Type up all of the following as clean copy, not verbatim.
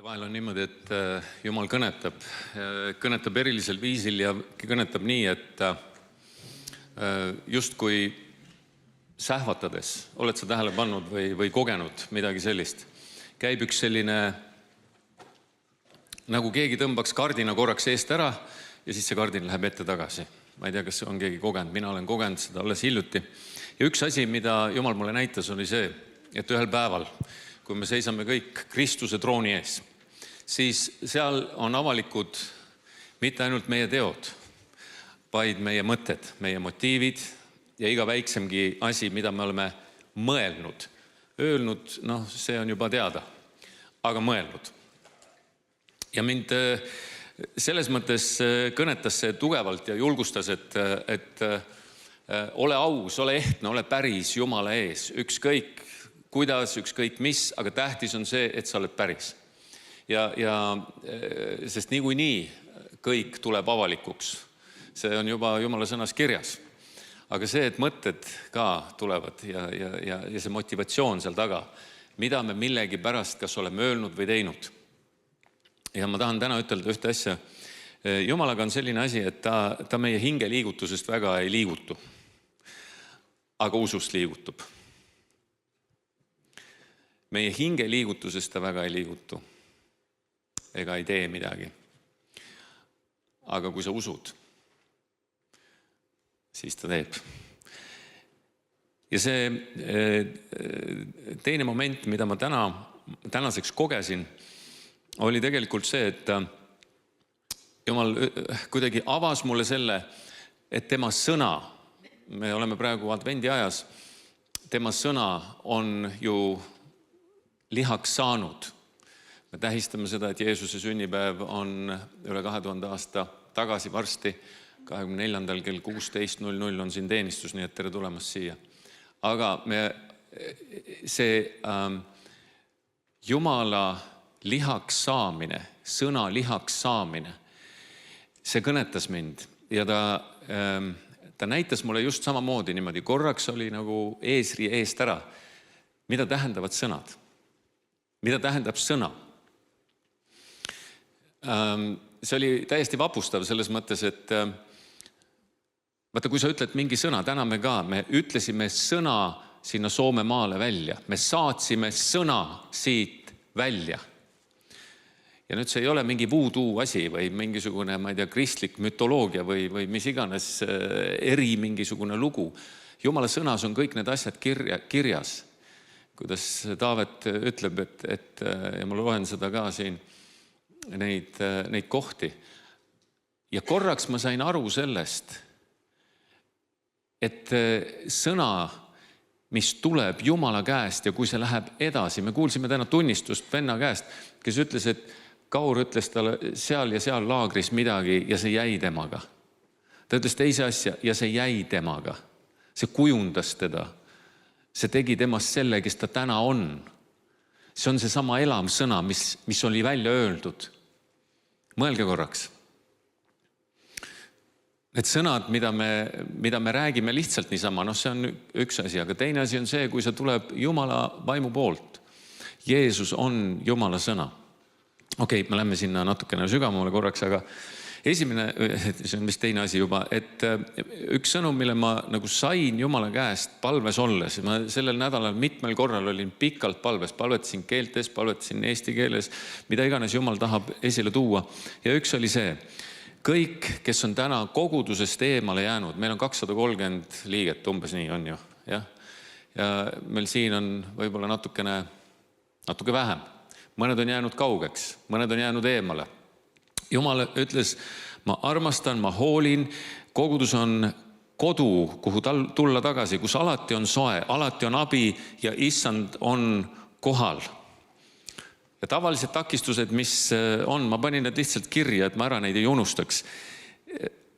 Vahel on niimoodi, et Jumal kõnetab erilisel viisil ja kõnetab nii, et justkui sähvatades, oled sa tähele pannud või kogenud midagi sellist, käib üks selline, nagu keegi tõmbaks kardina korraks eest ära ja siis see kardin läheb ette tagasi. Ma ei tea, kas on keegi kogenud, mina olen kogenud seda alles hiljuti. Ja üks asi, mida Jumal mulle näitas, oli see, et ühel päeval, kui me seisame kõik Kristuse trooni ees, siis seal on avalikud mitte ainult meie teod, vaid meie mõtted, meie motiivid ja iga väiksemgi asi, mida me oleme mõelnud. Öelnud, see on juba teada, aga mõelnud. Ja mind selles mõttes kõnetas see tugevalt ja julgustas, et ole aus, ole ehtne, ole päris Jumala ees. Ükskõik kuidas, ükskõik mis, aga tähtis on see, et sa oled päris. Sest niikuinii kõik tuleb avalikuks. See on juba Jumala sõnas kirjas. Aga see, et mõtted ka tulevad ja see motivatsioon seal taga, mida me millegi pärast kas oleme öelnud või teinud. Ja ma tahan täna ütelda ühte asja. Jumalaga on selline asi, et ta meie hinge liigutusest väga ei liigutu, aga usust liigutub. Meie hinge liigutusest ta väga ei liigutu ega ei tee midagi. Aga kui sa usud, siis ta teeb. Ja see teine moment, mida ma tänaseks kogesin, oli tegelikult see, et Jumal kuidagi avas mulle selle, et tema sõna, me oleme praegu advendi ajas, tema sõna on ju lihaks saanud. Me tähistame seda, et Jeesuse sünnipäev on üle 2000 aasta tagasi varsti, 24. kell 16.00 on siin teenistus, nii et tere tulemast siia. Aga see Jumala lihaks saamine, sõna lihaks saamine, see kõnetas mind ja ta näitas mulle just samamoodi niimoodi. Korraks oli nagu eesri eest ära. Mida tähendavad sõnad? Mida tähendab sõna? See oli täiesti vapustav selles mõttes, et vaata, kui sa ütled mingi sõna, täna me ütlesime sõna sinna Soome maale välja. Me saatsime sõna siit välja. Ja nüüd see ei ole mingi voodoo asi või mingisugune, ma ei tea, kristlik mütoloogia või mis iganes mingisugune lugu. Jumala sõnas on kõik need asjad kirjas. Kuidas Taavet ütleb, ja ma loen seda ka siin, neid kohti. Ja korraks ma sain aru sellest, et sõna, mis tuleb Jumala käest ja kui see läheb edasi, me kuulsime täna tunnistust venna käest, kes ütles, et Kaur ütles talle seal ja seal laagris midagi ja see jäi temaga. Ta ütles teise asja ja see jäi temaga. See kujundas teda. See tegi temast selle, kes ta täna on. See on see sama elav sõna, mis oli välja öeldud. Mõelge korraks. Need sõnad, mida me räägime lihtsalt niisama, see on üks asi, aga teine asi on see, kui see tuleb Jumala vaimu poolt. Jeesus on Jumala sõna. Okei, me lähme sinna natukene sügavamale korraks, aga esimene, see on vist teine asi juba, et üks sõnum, mille ma nagu sain Jumala käest palves olles, ma sellel nädalal mitmel korral olin pikalt palves, palvetasin keeltes, palvetasin eesti keeles, mida iganes Jumal tahab esile tuua. Ja üks oli see, kõik, kes on täna kogudusest eemale jäänud, meil on 230 liiget, umbes nii on ju, jah? Ja meil siin on võib-olla natuke vähem. Mõned on jäänud kaugeks, mõned on jäänud eemale. Jumal ütles, ma armastan, ma hoolin, kogudus on kodu, kuhu tulla tagasi, kus alati on soe, alati on abi ja issand on kohal. Ja tavalised takistused, mis on, ma panin need lihtsalt kirja, et ma ära neid ei unustaks.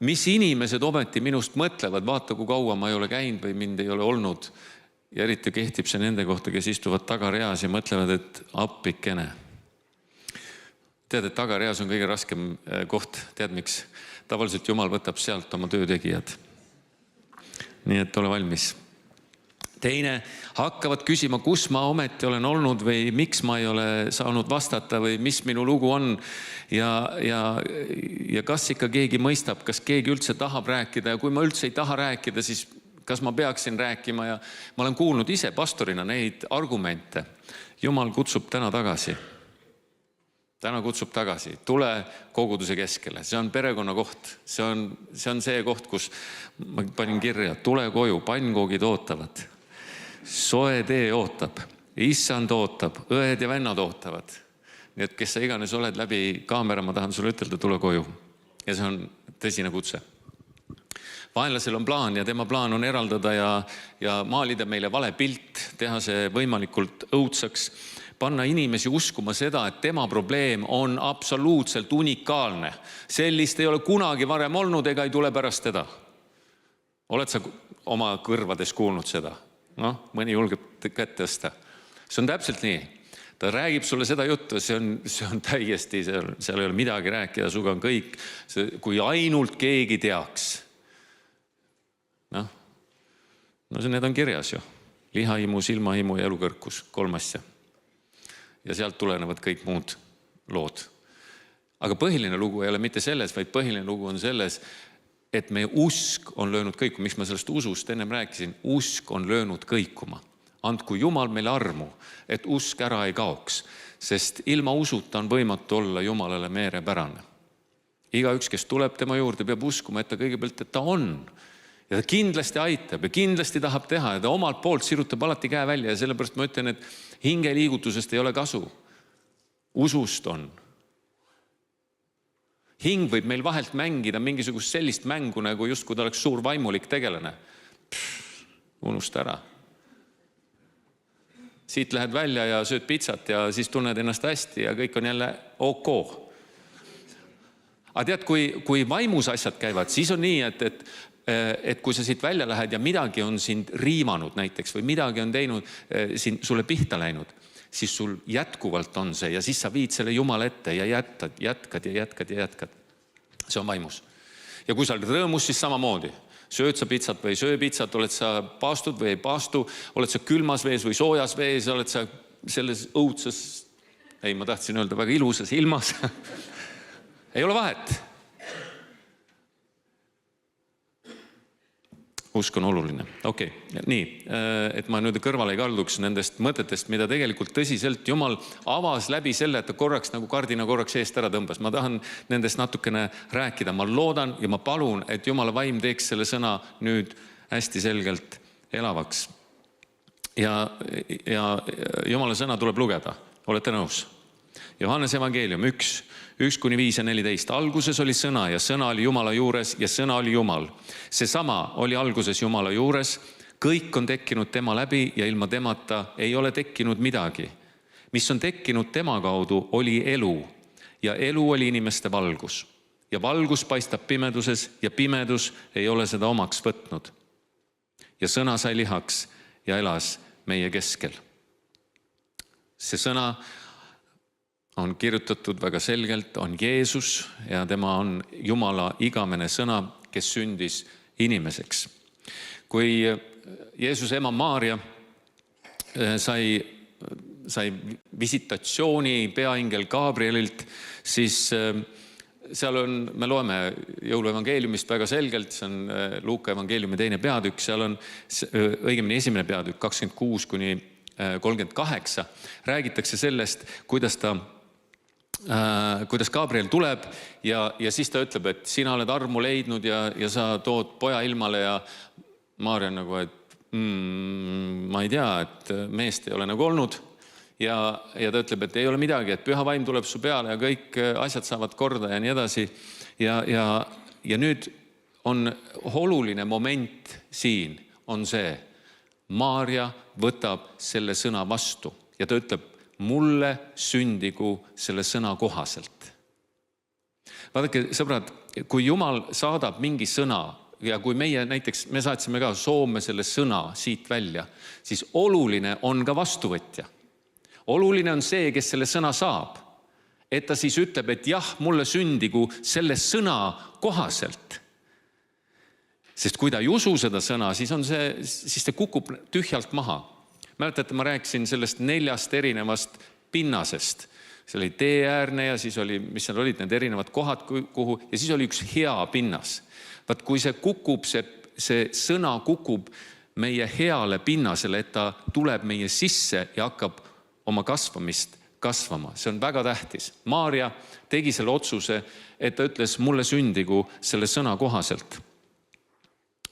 Mis inimesed ometi minust mõtlevad, vaata kui kaua ma ei ole käinud või mind ei ole olnud. Ja eriti kehtib see nende kohta, kes istuvad tagareas ja mõtlevad, et appikene. Tead, et tagareas on kõige raskem koht. Tead, miks? Tavaliselt Jumal võtab sealt oma töötegijad. Nii et ole valmis. Teine hakkavad küsima, kus ma ometi olen olnud või miks ma ei ole saanud vastata või mis minu lugu on. Ja kas ikka keegi mõistab, kas keegi üldse tahab rääkida ja kui ma üldse ei taha rääkida, siis kas ma peaksin rääkima ja ma olen kuulnud ise pastorina neid argumente. Jumal kutsub täna tagasi. Täna kutsub tagasi. Tule koguduse keskele. See on perekonna koht. See on see koht, kus ma panin kirja. Tule koju, pannkoogid ootavad. Soe tee ootab. Issand ootab. Õed ja vennad ootavad. Nii et kes sa iganes oled läbi kaamera, ma tahan sulle ütelda, tule koju. Ja see on tõsine kutse. Vaenlasel on plaan ja tema plaan on eraldada ja maalida meile vale pilt, teha see võimalikult õudsaks, panna inimesi uskuma seda, et tema probleem on absoluutselt unikaalne. Sellist ei ole kunagi varem olnud ega ei tule pärast teda. Oled sa oma kõrvades kuulnud seda? Mõni julgeb kätt tõsta. See on täpselt nii. Ta räägib sulle seda juttu, see on täiesti, seal ei ole midagi rääkida, suga on kõik. Kui ainult keegi teaks. Need on kirjas ju. Lihahimu, silmahimu ja elukõrkus, 3 asja. Ja sealt tulenevad kõik muud lood. Aga põhiline lugu ei ole mitte selles, vaid põhiline lugu on selles, et meie usk on löönud kõikuma. Miks ma sellest usust ennem rääkisin? Usk on löönud kõikuma. Andku Jumal meile armu, et usk ära ei kaoks, sest ilma usuta on võimatu olla Jumalale meerepärane. Igaüks, kes tuleb tema juurde, peab uskuma, et ta kõigepealt, et ta on. Ja ta kindlasti aitab ja kindlasti tahab teha ja ta omalt poolt sirutab alati käe välja ja sellepärast ma ütlen, et hingeliigutusest ei ole kasu. Usust on. Hing võib meil vahelt mängida mingisugust sellist mängu, nagu just kui ta oleks suur vaimulik tegelane. Unusta ära. Siit lähed välja ja sööd pitsat ja siis tunned ennast hästi ja kõik on jälle OK. Aga tead, kui vaimus asjad käivad, siis on nii, et kui sa siit välja lähed ja midagi on sind riimanud näiteks või midagi on teinud sulle pihta läinud, siis sul jätkuvalt on see ja siis sa viid selle Jumala ette ja jätkad. See on vaimus. Ja kui sa oled rõõmus, siis samamoodi. Sööd sa pitsat või ei söö pitsat, oled sa paastud või ei paastu, oled sa külmas vees või soojas vees, oled sa selles õudses, ma tahtsin öelda väga ilusas ilmas. Ei ole vahet. Usk on oluline. Okei, nii, et ma nüüd kõrvale ei kalduks nendest mõtetest, mida tegelikult tõsiselt Jumal avas läbi selle, et ta korraks nagu kardina korraks eest ära tõmbas. Ma tahan nendest natukene rääkida. Ma loodan ja ma palun, et Jumala vaim teeks selle sõna nüüd hästi selgelt elavaks. Ja Jumala sõna tuleb lugeda. Olete nõus? Johannes evangeelium 1:5 ja 14. Alguses oli sõna ja sõna oli Jumala juures ja sõna oli Jumal. Seesama oli alguses Jumala juures. Kõik on tekkinud tema läbi ja ilma temata ei ole tekkinud midagi. Mis on tekkinud tema kaudu oli elu ja elu oli inimeste valgus. Ja valgus paistab pimeduses ja pimedus ei ole seda omaks võtnud. Ja sõna sai lihaks ja elas meie keskel. See sõna on kirjutatud väga selgelt, on Jeesus ja tema on Jumala igamene sõna, kes sündis inimeseks. Kui Jeesuse ema Maaria sai visitatsiooni peaingel Gabrielilt, siis seal on, me loeme jõuluevangeeliumist väga selgelt, see on Luuka evangeeliumi 2. peatükk, seal on õigemini 1. peatükk 26-38, räägitakse sellest, kuidas Gabriel tuleb ja siis ta ütleb, et sina oled armu leidnud ja sa tood poja ilmale ja Maaria on nagu, et ma ei tea, et meest ei ole nagu olnud ja ta ütleb, et ei ole midagi, et püha vaim tuleb su peale ja kõik asjad saavad korda ja nii edasi. Ja nüüd on oluline moment siin, on see, Maaria võtab selle sõna vastu ja ta ütleb, mulle sündigu selle sõna kohaselt. Vaadake, sõbrad, kui Jumal saadab mingi sõna ja kui me saatsime ka Soome selle sõna siit välja, siis oluline on ka vastuvõtja. Oluline on see, kes selle sõna saab, et ta siis ütleb, et jah, mulle sündigu selle sõna kohaselt. Sest kui ta ei usu seda sõna, siis ta kukub tühjalt maha. Mäletate, ma rääkisin sellest 4 erinevast pinnasest. See oli teeäärne ja siis oli, mis seal olid need erinevad kohad, kuhu, ja siis oli üks hea pinnas. Vaat kui see kukub, see sõna kukub meie heale pinnasele, et ta tuleb meie sisse ja hakkab oma kasvamist kasvama. See on väga tähtis. Maarja tegi selle otsuse, et ta ütles, mulle sündigu selle sõna kohaselt.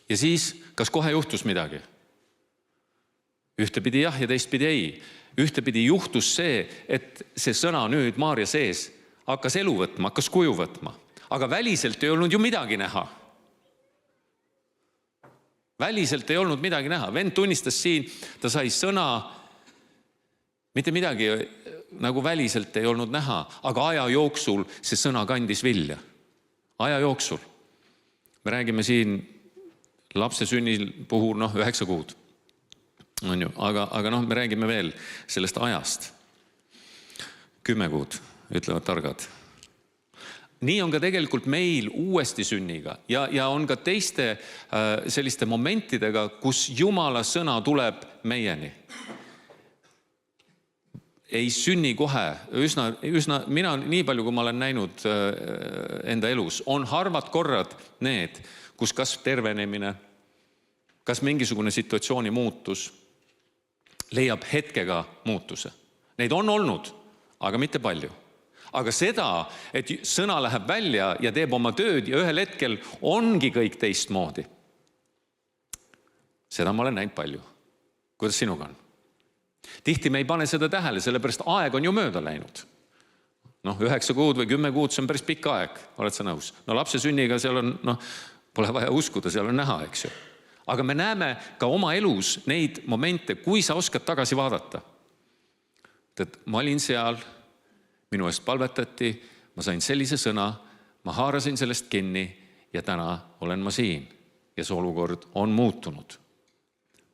Ja siis, kas kohe juhtus midagi? Ühtepidi jah ja teistpidi ei. Ühtepidi juhtus see, et see sõna nüüd Maarja sees hakkas elu võtma, hakkas kuju võtma. Aga väliselt ei olnud ju midagi näha. Väliselt ei olnud midagi näha. Vend tunnistas siin, ta sai sõna, mitte midagi nagu väliselt ei olnud näha, aga aja jooksul see sõna kandis vilja. Aja jooksul. Me räägime siin lapse sünnil puhul 9 kuud. On ju? Aga me räägime veel sellest ajast. 10 kuud, ütlevad targad. Nii on ka tegelikult meil uuesti sünniga ja on ka teiste selliste momentidega, kus Jumala sõna tuleb meieni. Ei sünni kohe, mina nii palju, kui ma olen näinud enda elus, on harvad korrad need, kus kas tervenemine, kas mingisugune situatsiooni muutus leiab hetkega muutuse. Neid on olnud, aga mitte palju. Aga seda, et sõna läheb välja ja teeb oma tööd ja ühel hetkel ongi kõik teistmoodi. Seda ma olen näinud palju. Kuidas sinuga on? Tihti me ei pane seda tähele, sellepärast aeg on ju mööda läinud. 9 kuud või 10 kuud, see on päris pikk aeg, oled sa nõus? Lapse sünniga seal on, pole vaja uskuda, seal on näha, eks ju. Aga me näeme ka oma elus neid momente, kui sa oskad tagasi vaadata. Et ma olin seal, minu eest palvetati, ma sain sellise sõna, ma haarasin sellest kinni ja täna olen ma siin. Ja see olukord on muutunud.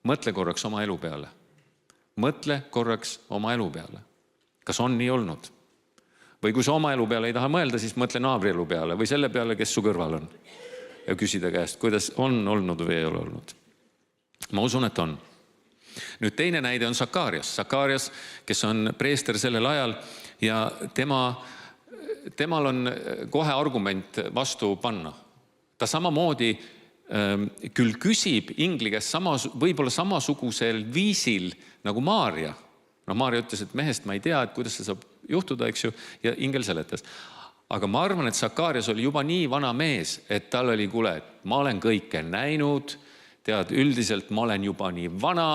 Mõtle korraks oma elu peale. Mõtle korraks oma elu peale. Kas on nii olnud? Või kui sa oma elu peale ei taha mõelda, siis mõtle naabri elu peale või selle peale, kes su kõrval on. Ja küsida käest, kuidas on olnud või ei ole olnud. Ma usun, et on. Nüüd teine näide on Sakarias. Sakarias, kes on preester sellel ajal ja temal on kohe argument vastu panna. Ta samamoodi küll küsib ingli käest võib-olla samasugusel viisil nagu Maarja. Maarja ütles, et mehest ma ei tea, et kuidas see saab juhtuda, eks ju, ja ingel seletas. Aga ma arvan, et Sakarias oli juba nii vana mees, et tal oli, kuule, et ma olen kõike näinud, tead, üldiselt ma olen juba nii vana,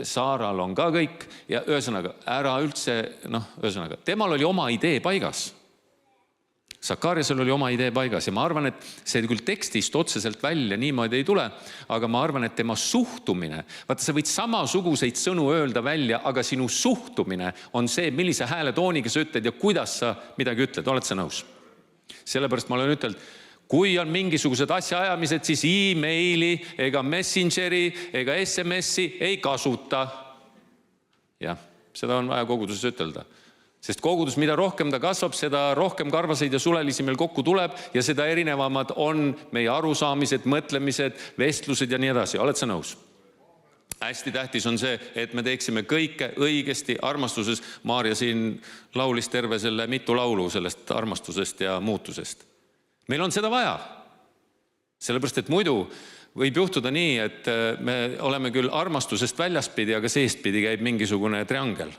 Saaral on ka kõik ja ühesõnaga ära üldse, temal oli oma idee paigas. Sakariasel oli oma idee paigas ja ma arvan, et see küll tekstist otseselt välja niimoodi ei tule, aga ma arvan, et tema suhtumine, vaata, sa võid samasuguseid sõnu öelda välja, aga sinu suhtumine on see, millise hääletooniga sa ütled ja kuidas sa midagi ütled, oled sa nõus? Sellepärast ma olen ütelnud, kui on mingisugused asjaajamised, siis e-maili ega messengeri ega SMS-i ei kasuta. Jah, seda on vaja koguduses ütelda. Sest kogudus, mida rohkem ta kasvab, seda rohkem karvaseid ja sulelisi meil kokku tuleb ja seda erinevamad on meie arusaamised, mõtlemised, vestlused ja nii edasi. Oled sa nõus? Hästi tähtis on see, et me teeksime kõike õigesti armastuses. Maarja siin laulis terve selle mitu laulu sellest armastusest ja muutusest. Meil on seda vaja. Sellepärast, et muidu võib juhtuda nii, et me oleme küll armastusest väljaspidi, aga seestpidi käib mingisugune triangel.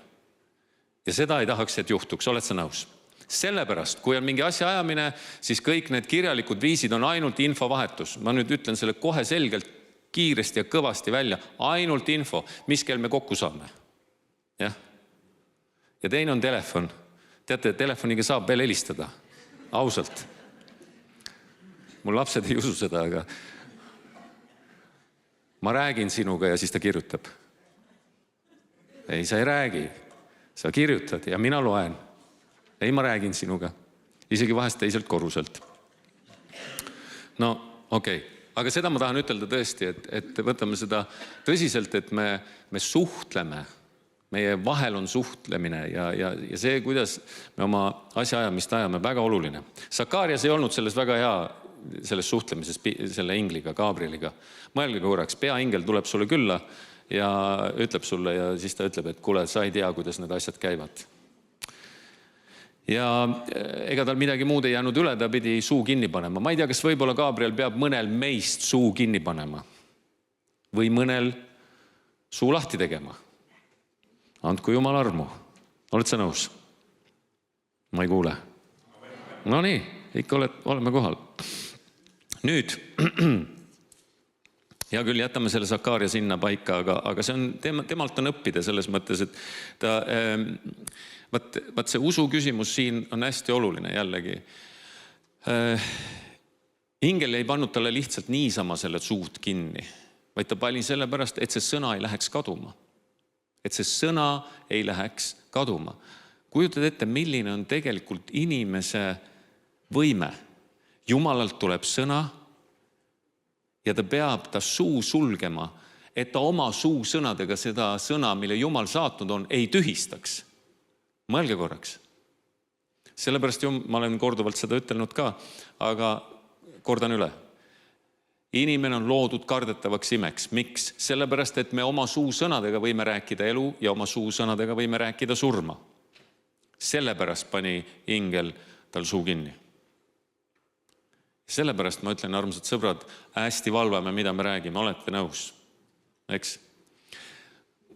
Ja seda ei tahaks, et juhtuks, oled sa nõus? Sellepärast, kui on mingi asja ajamine, siis kõik need kirjalikud viisid on ainult infovahetus. Ma nüüd ütlen selle kohe selgelt, kiiresti ja kõvasti välja. Ainult info, mis kell me kokku saame. Jah. Ja teine on telefon. Teate, telefoniga saab veel helistada. Ausalt. Mul lapsed ei usu seda, aga ma räägin sinuga ja siis ta kirjutab. Ei, sa ei räägi. Sa kirjutad ja mina loen. Ei, ma räägin sinuga. Isegi vahest teiselt korruselt. Okei. Aga seda ma tahan ütelda tõesti, et võtame seda tõsiselt, et me suhtleme. Meie vahel on suhtlemine ja see, kuidas me oma asjaajamist ajame, väga oluline. Sakarias ei olnud selles väga hea selles suhtlemises selle ingliga, Gabrieliga. Mõelge korraks, peaingel tuleb sulle külla ja ütleb sulle ja siis ta ütleb, et kuule, sa ei tea, kuidas need asjad käivad. Ja ega tal midagi muud ei jäänud üle, ta pidi suu kinni panema. Ma ei tea, kas võib-olla Gabriel peab mõnel meist suu kinni panema või mõnel suu lahti tegema. Andku Jumal armu. Oled sa nõus? Ma ei kuule. No nii, ikka oleme kohal. Nüüd, hea küll, jätame selle Sakaaria sinna paika, aga see on, temalt on õppida selles mõttes, et ta, vaat see usu küsimus siin on hästi oluline jällegi. Ingel ei pannud talle lihtsalt niisama selle suud kinni, vaid ta pani sellepärast, et see sõna ei läheks kaduma. Et see sõna ei läheks kaduma. Kujutad ette, milline on tegelikult inimese võime. Jumalalt tuleb sõna ja ta peab ta suu sulgema, et ta oma suu sõnadega seda sõna, mille Jumal saatnud on, ei tühistaks. Mõelge korraks. Sellepärast ma olen korduvalt seda ütelnud ka, aga kordan üle. Inimene on loodud kardetavaks imeks. Miks? Sellepärast, et me oma suu sõnadega võime rääkida elu ja oma suu sõnadega võime rääkida surma. Sellepärast pani ingel tal suu kinni. Sellepärast ma ütlen, armsad sõbrad, hästi valvame, mida me räägime, olete nõus. Eks?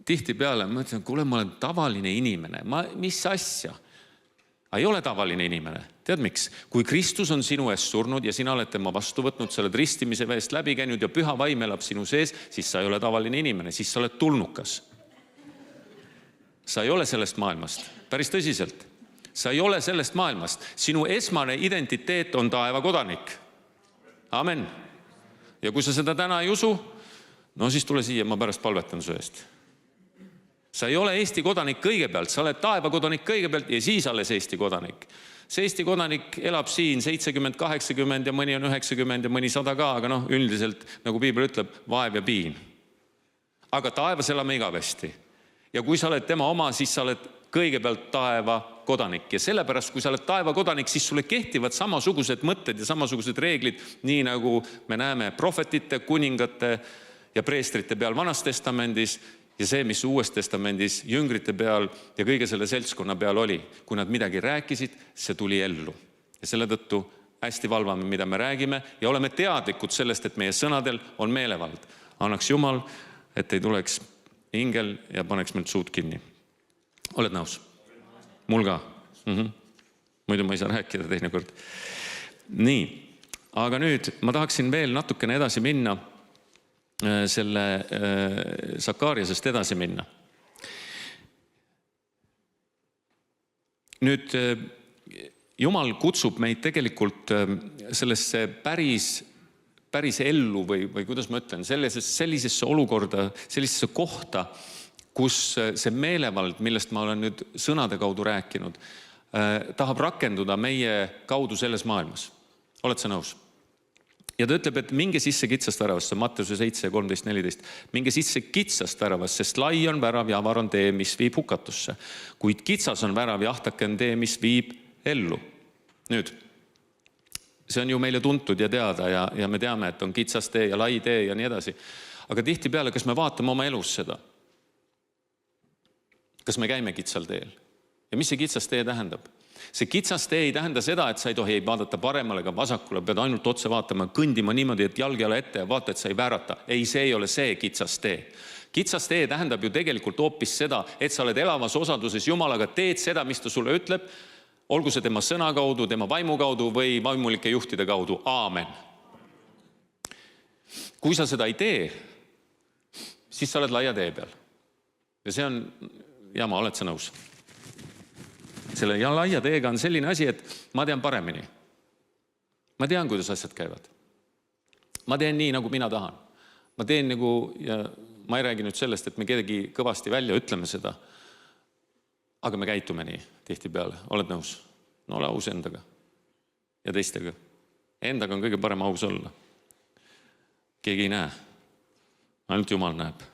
Tihti peale ma ütlen, kuule, ma olen tavaline inimene. Mis asja? Ei ole tavaline inimene. Tead miks? Kui Kristus on sinu eest surnud ja sina oled tema vastu võtnud, sa oled ristimise veest läbi käinud ja püha vaim elab sinu sees, siis sa ei ole tavaline inimene, siis sa oled tulnukas. Sa ei ole sellest maailmast. Päris tõsiselt. Sa ei ole sellest maailmast. Sinu esmane identiteet on taeva kodanik. Amen. Ja kui sa seda täna ei usu, no siis tule siia, ma pärast palvetan su eest. Sa ei ole Eesti kodanik kõigepealt, sa oled taeva kodanik kõigepealt ja siis alles Eesti kodanik. See Eesti kodanik elab siin 70, 80 ja mõni on 90 ja mõni 100 ka, aga üldiselt, nagu Piibel ütleb, vaev ja piin. Aga taevas elame igavesti. Ja kui sa oled tema oma, siis sa oled kõigepealt taeva kodanik. Ja sellepärast, kui sa oled taeva kodanik, siis sulle kehtivad samasugused mõtted ja samasugused reeglid, nii nagu me näeme prohvetite, kuningate ja preestrite peal Vanas testamendis ja see, mis Uues testamendis jüngrite peal ja kõige selle seltskonna peal oli. Kui nad midagi rääkisid, see tuli ellu. Ja selle tõttu hästi valvame, mida me räägime ja oleme teadlikud sellest, et meie sõnadel on meelevald. Annaks Jumal, et ei tuleks ingel ja paneks meilt suud kinni. Oled nõus? Mul ka. Muidu ma ei saa rääkida teinekord. Nii, aga nüüd ma tahaksin veel natukene edasi minna, selle Sakaariasest edasi minna. Nüüd Jumal kutsub meid tegelikult sellesse päris ellu või kuidas ma ütlen, sellisesse olukorda, sellisesse kohta, kus see meelevald, millest ma olen nüüd sõnade kaudu rääkinud, tahab rakenduda meie kaudu selles maailmas. Oled sa nõus? Ja ta ütleb, et minge sisse kitsast väravast, see on Matteuse 7, 13, 14. Minge sisse kitsast väravast, sest lai on värav ja avar on tee, mis viib hukatusse. Kuid kitsas on värav ja ahtake on tee, mis viib ellu. Nüüd, see on ju meile tuntud ja teada ja me teame, et on kitsas tee ja lai tee ja nii edasi. Aga tihti peale, kas me vaatame oma elus seda? Kas me käime kitsal teel? Ja mis see kitsas tee tähendab? See kitsas tee ei tähenda seda, et sa ei tohi vaadata paremale ega vasakule, pead ainult otse vaatama, kõndima niimoodi, et jalg jala ette ja vaata, et sa ei väärata. Ei, see ei ole see kitsas tee. Kitsas tee tähendab ju tegelikult hoopis seda, et sa oled elavas osaduses Jumalaga, teed seda, mis ta sulle ütleb, olgu see tema sõna kaudu, tema vaimu kaudu või vaimulike juhtide kaudu. Aamen. Kui sa seda ei tee, siis sa oled laia tee peal. Ja see on jama, oled sa nõus? Selle laia teega on selline asi, et ma tean paremini. Ma tean, kuidas asjad käivad. Ma teen nii, nagu mina tahan. Ma teen nagu, ja ma ei räägi nüüd sellest, et me kedagi kõvasti välja ütleme seda, aga me käitume nii tihti peale. Oled nõus? No ole aus endaga ja teistega. Endaga on kõige parem aus olla. Keegi ei näe. Ainult Jumal näeb.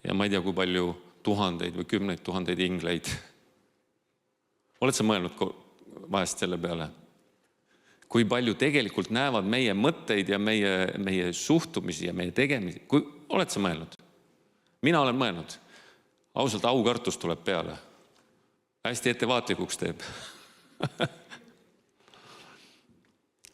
Ja ma ei tea, kui palju tuhandeid või 10 000 ingleid. Oled sa mõelnud vahest selle peale? kui palju tegelikult näevad meie mõtteid ja meie suhtumisi ja meie tegemisi. Oled sa mõelnud? Mina olen mõelnud. Ausalt aukartus tuleb peale. Hästi ettevaatlikuks teeb.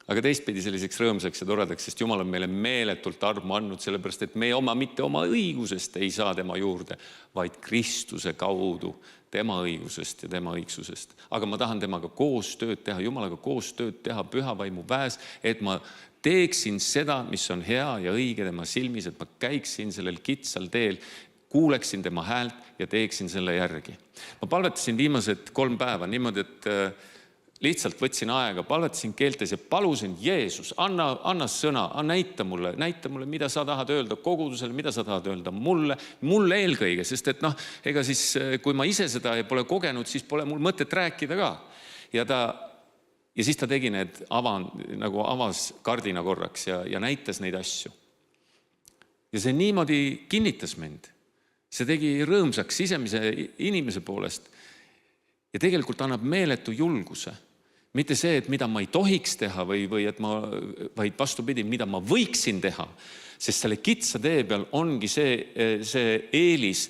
Aga teistpidi selliseks rõõmsaks ja toredaks, sest Jumal on meile meeletult armu andnud, sellepärast, et me mitte oma õigusest ei saa tema juurde, vaid Kristuse kaudu tema õigusest ja tema õigsusest. Aga ma tahan temaga koos tööd teha, Jumalaga koos tööd teha püha vaimu väes, et ma teeksin seda, mis on hea ja õige tema silmis, et ma käiksin sellel kitsal teel, kuuleksin tema häält ja teeksin selle järgi. Ma palvetasin viimased 3 päeva niimoodi, et lihtsalt võtsin aega, palvetasin keeltes ja palusin, Jeesus, anna sõna, näita mulle, mida sa tahad öelda kogudusele, mida sa tahad öelda mulle eelkõige, sest et ega siis, kui ma ise seda pole kogenud, siis pole mul mõtet rääkida ka. Ja siis ta tegi need avas kardina korraks ja näitas neid asju. Ja see niimoodi kinnitas mind. See tegi rõõmsaks sisemise inimese poolest. Ja tegelikult annab meeletu julguse. Mitte see, et mida ma ei tohiks teha vaid vastupidi, mida ma võiksin teha. Sest selle kitsa tee peal ongi see eelis,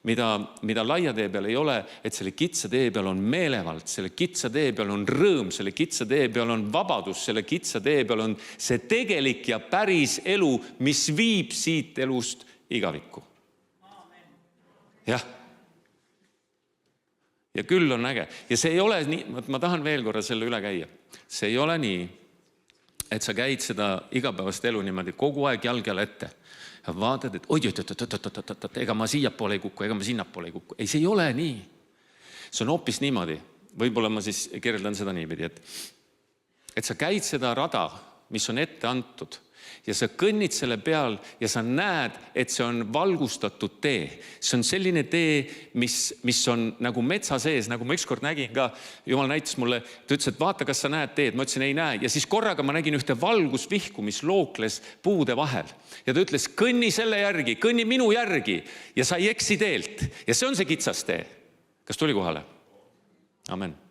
mida laia tee peal ei ole, et selle kitsa tee peal on meelevald, selle kitsa tee peal on rõõm, selle kitsa tee peal on vabadus, selle kitsa tee peal on see tegelik ja päris elu, mis viib siit elust igavikku. Jah. Ja küll on äge. Ja see ei ole nii, ma tahan veel korra selle üle käia. See ei ole nii, et sa käid seda igapäevast elu niimoodi kogu aeg jalg jälle ette. Ja vaatad, et ega ma siiapoole ei kuku, ega ma sinnapoole ei kuku. Ei, see ei ole nii. See on hoopis niimoodi. Võib-olla ma siis kirjeldan seda niipidi, et sa käid seda rada, mis on ette antud, ja sa kõnnid selle peal ja sa näed, et see on valgustatud tee. See on selline tee, mis on nagu metsa sees, nagu ma ükskord nägin ka, Jumal näitas mulle, ta ütles, et vaata, kas sa näed teed. Ma ütlesin, ei näe. Ja siis korraga ma nägin ühte valgusvihku, mis lookles puude vahel. Ja ta ütles, kõnni selle järgi, kõnni minu järgi ja sa ei eksi teelt. Ja see on see kitsas tee. Kas tuli kohale? Amen.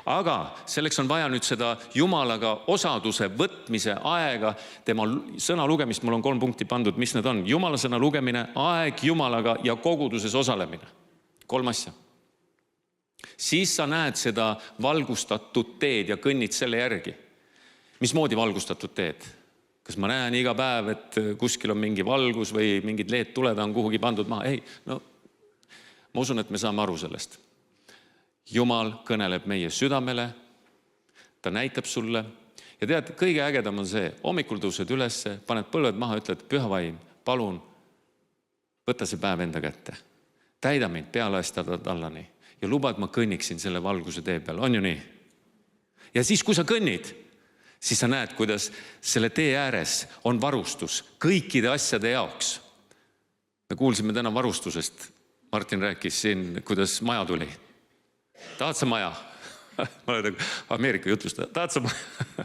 Aga selleks on vaja nüüd seda Jumalaga osaduse võtmise aega, tema sõna lugemist, mul on 3 punkti pandud, mis need on. Jumala sõna lugemine, aeg Jumalaga ja koguduses osalemine. 3 asja. Siis sa näed seda valgustatud teed ja kõnnid selle järgi. Mismoodi valgustatud teed? Kas ma näen iga päev, et kuskil on mingi valgus või mingid leed tuleda on kuhugi pandud maha? Ei, ma usun, et me saame aru sellest. Jumal kõneleb meie südamele, ta näitab sulle ja tead, kõige ägedam on see, hommikul tõused ülesse, paned põlved maha, ütled, püha vaim, palun, võta see päev enda kätte. Täida mind pealaest tallani ja lubad, ma kõnniksin selle valguse tee peal, on ju nii? Ja siis, kui sa kõnnid, siis sa näed, kuidas selle tee ääres on varustus kõikide asjade jaoks. Me kuulsime täna varustusest, Martin rääkis siin, kuidas maja tuli. Tahad sa maja? Ma olen Ameerika jutlustaja. Tahad sa maja?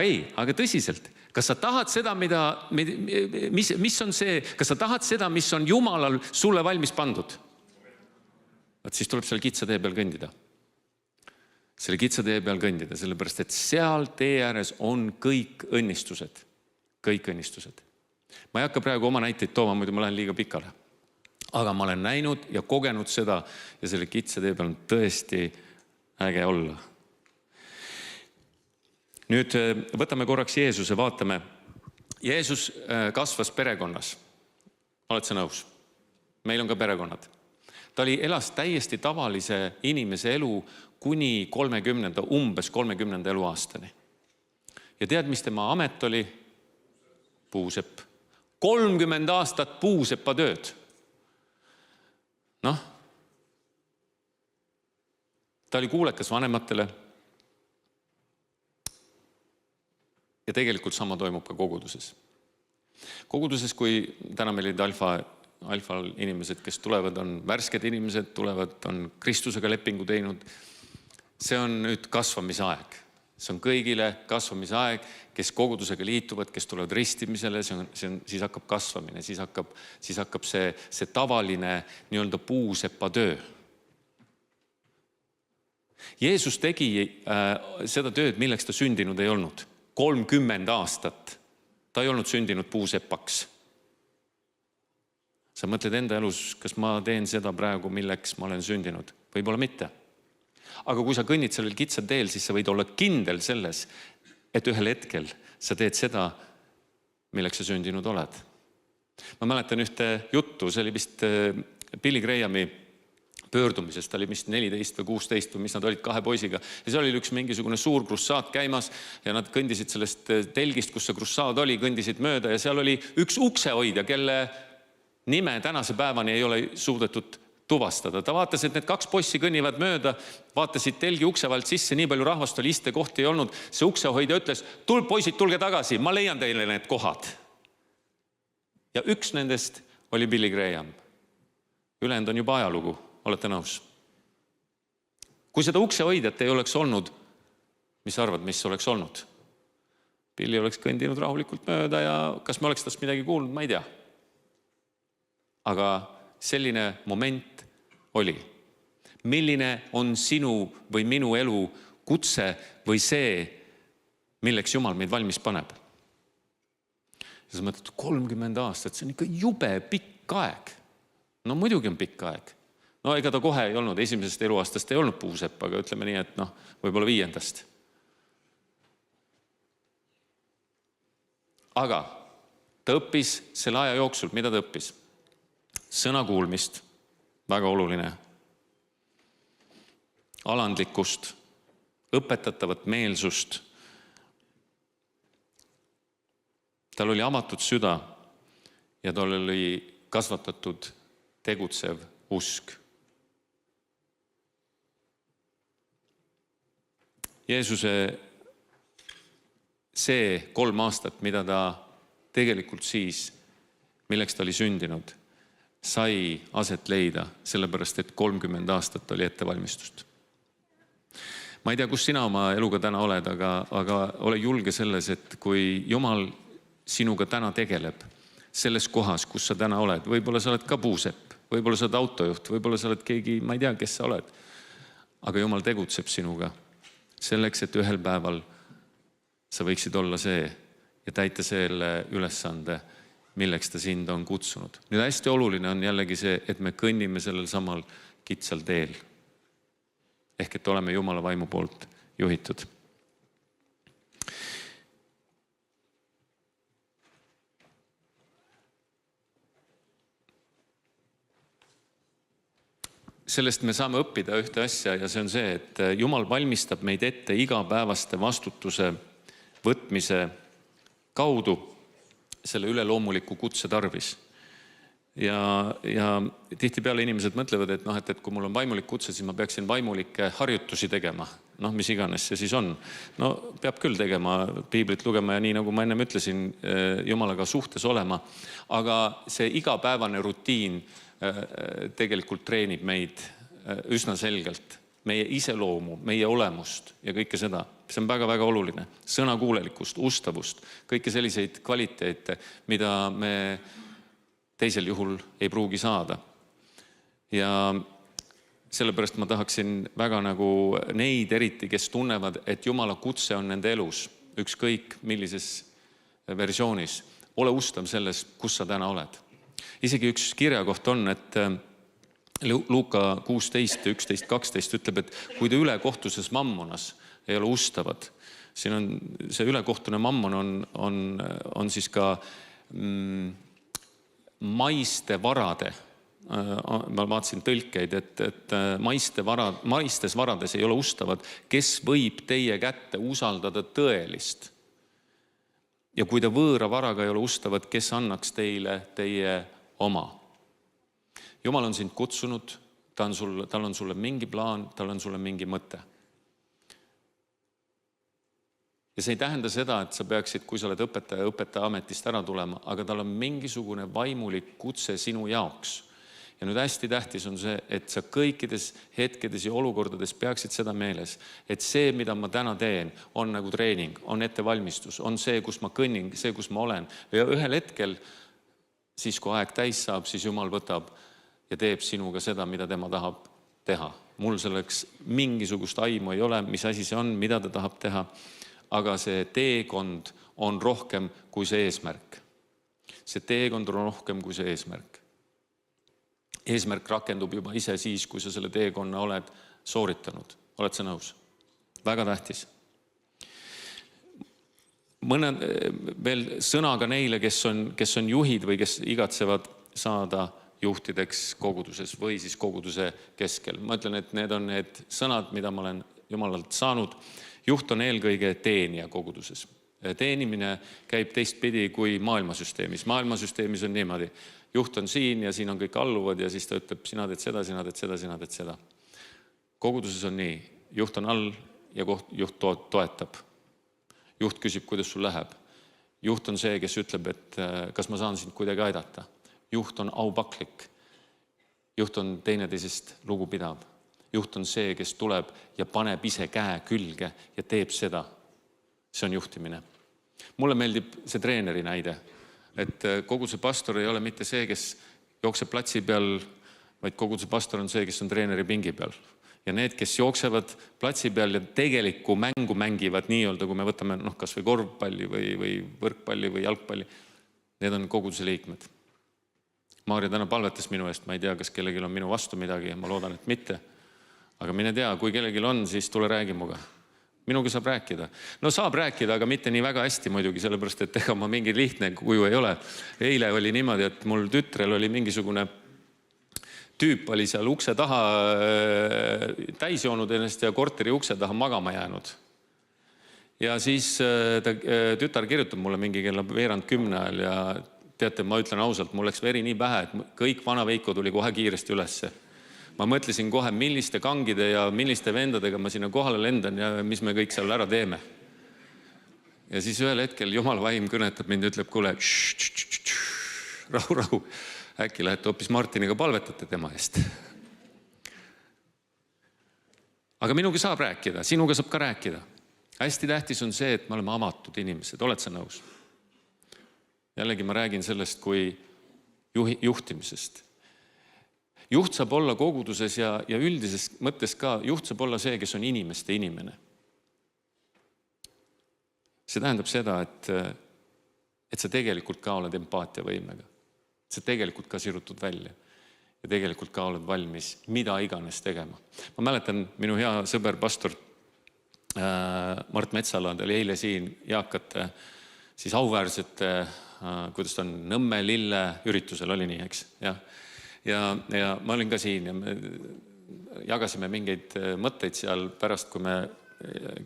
Ei, aga tõsiselt. Kas sa tahad seda, mis on see? Kas sa tahad seda, mis on Jumalal sulle valmis pandud? Siis tuleb selle kitsa tee peal kõndida. Selle kitsa tee peal kõndida, sellepärast, et seal tee ääres on kõik õnnistused. Kõik õnnistused. Ma ei hakka praegu oma näiteid tooma, muidu ma lähen liiga pikale. Aga ma olen näinud ja kogenud seda ja selle kitsa tee peal on tõesti äge olla. Nüüd võtame korraks Jeesuse, vaatame. Jeesus kasvas perekonnas. Oled sa nõus? Meil on ka perekonnad. Ta elas täiesti tavalise inimese elu kuni 30. eluaastani. Ja tead, mis tema amet oli? Puusepp. 30 aastat puusepa tööd. Ta oli kuulekas vanematele ja tegelikult sama toimub ka koguduses. Koguduses, kui täna meil olid alfal inimesed, kes tulevad, on värsked inimesed, tulevad, on Kristusega lepingu teinud. See on nüüd kasvamisaeg. See on kõigile kasvamisaeg, kes kogudusega liituvad, kes tulevad ristimisele, siis hakkab kasvamine, siis hakkab see tavaline nii-öelda puusepa töö. Jeesus tegi seda tööd, milleks ta sündinud ei olnud. 30 aastat. Ta ei olnud sündinud puusepaks. Sa mõtled enda elus, kas ma teen seda praegu, milleks ma olen sündinud? Võib-olla mitte. Aga kui sa kõnnid sellel kitsal teel, siis sa võid olla kindel selles, et ühel hetkel sa teed seda, milleks sa sündinud oled. Ma mäletan ühte juttu, see oli vist Billy Grahami pöördumisest, ta oli vist 14 või 16 või mis nad olid 2 poisiga. Ja seal oli üks mingisugune suur krussaad käimas ja nad kõndisid sellest telgist, kus see krussaad oli, kõndisid mööda ja seal oli üks uksehoidja, kelle nime tänase päevani ei ole suudetud tuvastada. Ta vaatas, et need 2 poissi kõnnivad mööda, vaatasid telgi ukse vahelt sisse, nii palju rahvast oli, istekohti ei olnud. See uksehoidja ütles, poisid, tulge tagasi, ma leian teile need kohad. Ja üks nendest oli Billy Graham. Ülejäänud on juba ajalugu, olete nõus? Kui seda uksehoidjat ei oleks olnud, mis arvad, mis oleks olnud? Billy oleks kõndinud rahulikult mööda ja kas me oleks tast midagi kuulnud, ma ei tea. Aga selline moment oli. Milline on sinu või minu elu kutse või see, milleks Jumal meid valmis paneb? Ja sa mõtled, 30 aastat, see on ikka jube pikk aeg. No muidugi on pikk aeg. No ega ta kohe ei olnud, esimesest eluaastast ei olnud puusepp, aga ütleme nii, et võib-olla 5. Aga ta õppis selle aja jooksul, mida ta õppis? Sõna kuulmist, väga oluline. Alandlikkust, õpetatavat meelsust. Tal oli avatud süda ja tal oli kasvatatud tegutsev usk. Jeesuse see 3 aastat, mida ta tegelikult siis, milleks ta oli sündinud, sai aset leida, sellepärast et 30 aastat oli ettevalmistust. Ma ei tea, kus sina oma eluga täna oled, aga ole julge selles, et kui Jumal sinuga täna tegeleb selles kohas, kus sa täna oled, võib-olla sa oled ka puusepp, võib-olla sa oled autojuht, võib-olla sa oled keegi, ma ei tea, kes sa oled, aga Jumal tegutseb sinuga selleks, et ühel päeval sa võiksid olla see ja täita selle ülesande, milleks ta sind on kutsunud. Nüüd hästi oluline on jällegi see, et me kõnnime sellel samal kitsal teel. Ehk et oleme Jumala vaimu poolt juhitud. Sellest me saame õppida ühte asja ja see on see, et Jumal valmistab meid ette igapäevaste vastutuse võtmise kaudu selle üleloomuliku kutse tarvis. Ja tihtipeale inimesed mõtlevad, et kui mul on vaimulik kutse, siis ma peaksin vaimulikke harjutusi tegema. Mis iganes see siis on. Peab küll tegema, piiblit lugema ja nii nagu ma ennem ütlesin, Jumalaga suhtes olema. Aga see igapäevane rutiin tegelikult treenib meid üsna selgelt, meie iseloomu, meie olemust ja kõike seda. See on väga-väga oluline. Sõnakuulelikkust, ustavust, kõike selliseid kvaliteete, mida me teisel juhul ei pruugi saada. Ja sellepärast ma tahaksin väga nagu neid eriti, kes tunnevad, et Jumala kutse on nende elus, ükskõik millises versioonis. Ole ustav selles, kus sa täna oled. Isegi üks kirjakoht on, et Luuka 16, 11, 12 ütleb, et kui te ülekohtuses mammonas ei ole ustavad, siin on see ülekohtune mammon on siis ka maiste varade, ma vaatasin tõlkeid, et maistes varades ei ole ustavad, kes võib teie kätte usaldada tõelist. Ja kui te võõra varaga ei ole ustavad, kes annaks teile teie oma. Jumal on sind kutsunud, tal on sulle mingi plaan, tal on sulle mingi mõte. Ja see ei tähenda seda, et sa peaksid, kui sa oled õpetaja ametist ära tulema, aga tal on mingisugune vaimulik kutse sinu jaoks. Ja nüüd hästi tähtis on see, et sa kõikides hetkedes ja olukordades peaksid seda meeles, et see, mida ma täna teen, on nagu treening, on ettevalmistus, on see, kus ma kõnnin, see, kus ma olen. Ja ühel hetkel, siis kui aeg täis saab, siis Jumal võtab ja teeb sinuga seda, mida tema tahab teha. mul selleks mingisugust aimu ei ole, mis asi see on, mida ta tahab teha, aga see teekond on rohkem kui see eesmärk. See teekond on rohkem kui see eesmärk. Eesmärk rakendub juba ise siis, kui sa selle teekonna oled sooritanud. Oled sa nõus? Väga tähtis. Mõned veel sõnaga neile, kes on juhid või kes igatsevad saada juhtideks koguduses või siis koguduse keskel. Ma ütlen, et need on need sõnad, mida ma olen Jumalalt saanud. Juht on eelkõige teenija koguduses. Teenimine käib teistpidi kui maailmasüsteemis. Maailmasüsteemis on niimoodi. Juht on siin ja siin on kõik alluvad ja siis ta ütleb, sina teed seda, sina teed seda, sina teed seda. Koguduses on nii. Juht on all ja juht toetab. Juht küsib, kuidas sul läheb. Juht on see, kes ütleb, et kas ma saan sind kuidagi aidata. Juht on aupaklik. Juht on teineteisest lugupidav. Juht on see, kes tuleb ja paneb ise käe külge ja teeb seda. See on juhtimine. Mulle meeldib see treeneri näide, et koguduse pastor ei ole mitte see, kes jookseb platsi peal, vaid koguduse pastor on see, kes on treeneri pingi peal. Ja need, kes jooksevad platsi peal ja tegelikku mängu mängivad nii-öelda, kui me võtame kas või korvpalli või võrkpalli või jalgpalli, need on koguduse liikmed. Maarja täna palvetas minu eest, ma ei tea, kas kellelgi on minu vastu midagi ja ma loodan, et mitte. Aga mine tea, kui kellelgi on, siis tule räägi muga. Minuga saab rääkida. No saab rääkida, aga mitte nii väga hästi muidugi, sellepärast, et ega ma mingi lihtne kuju ei ole. Eile oli niimoodi, et mul tütrel oli mingisugune tüüp oli seal ukse taha täis joonud ennast ja korteri ukse taha magama jäänud. Ja siis tütar kirjutab mulle mingi kella 9:30 ajal ja teate, ma ütlen ausalt, mul läks veri nii pähe, et kõik vana Veiko tuli kohe kiiresti ülesse. Ma mõtlesin kohe, milliste kangide ja milliste vendadega ma sinna kohale lendan ja mis me kõik seal ära teeme. Ja siis ühel hetkel Jumal vaim kõnetab mind ja ütleb, kuule, rahu, äkki lähete hoopis Martiniga palvetate tema eest. Aga minuga saab rääkida, sinuga saab ka rääkida. Hästi tähtis on see, et me oleme avatud inimesed, oled sa nõus? Jällegi ma räägin sellest kui juhtimisest. Juht saab olla koguduses ja üldises mõttes ka, juht saab olla see, kes on inimeste inimene. See tähendab seda, et sa tegelikult ka oled empaatia võimega. Sa tegelikult ka sirutud välja ja tegelikult ka oled valmis mida iganes tegema. Ma mäletan, minu hea sõber pastor Mart Metsala, ta oli eile siin eakate, siis auväärsete, kuidas ta on, Nõmme lille üritusel oli nii, eks? Ja ma olin ka siin ja me jagasime mingeid mõtteid seal pärast, kui me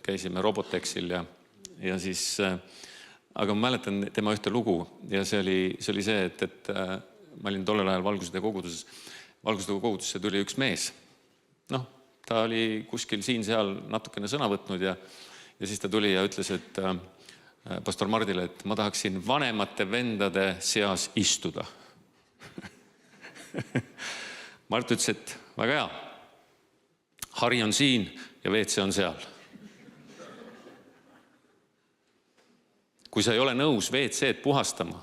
käisime Robotexil ja siis, aga ma mäletan tema ühte lugu ja see oli see, et ma olin tollel ajal Valgustöö koguduses. Valgustöö kogudusse tuli üks mees. Ta oli kuskil siin-seal natukene sõna võtnud ja siis ta tuli ja ütles, et pastor Mardile, et ma tahaksin vanemate vendade seas istuda. Mart ütles, et väga hea. Hari on siin ja WC on seal. Kui sa ei ole nõus WC-d puhastama,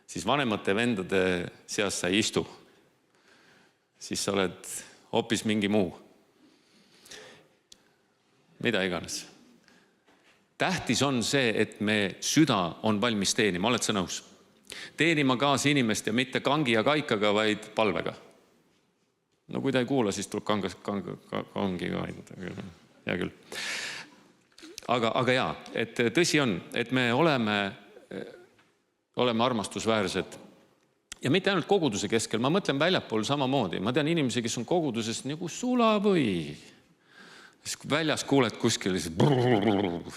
siis vanemate vendade seas sa ei istu. Siis sa oled hoopis mingi muu. Mida iganes. Tähtis on see, et me süda on valmis teenima. Oled sa nõus? Teenima kaasa inimest ja mitte kangi ja kaikaga, vaid palvega. No kui ta ei kuula, siis tuleb kangi ka. Hea küll. Aga jaa, et tõsi on, et me oleme armastusväärsed. Ja mitte ainult koguduse keskel, ma mõtlen väljapool samamoodi. Ma tean inimesi, kes on koguduses nagu sulapõi. Väljas kuuled kuskil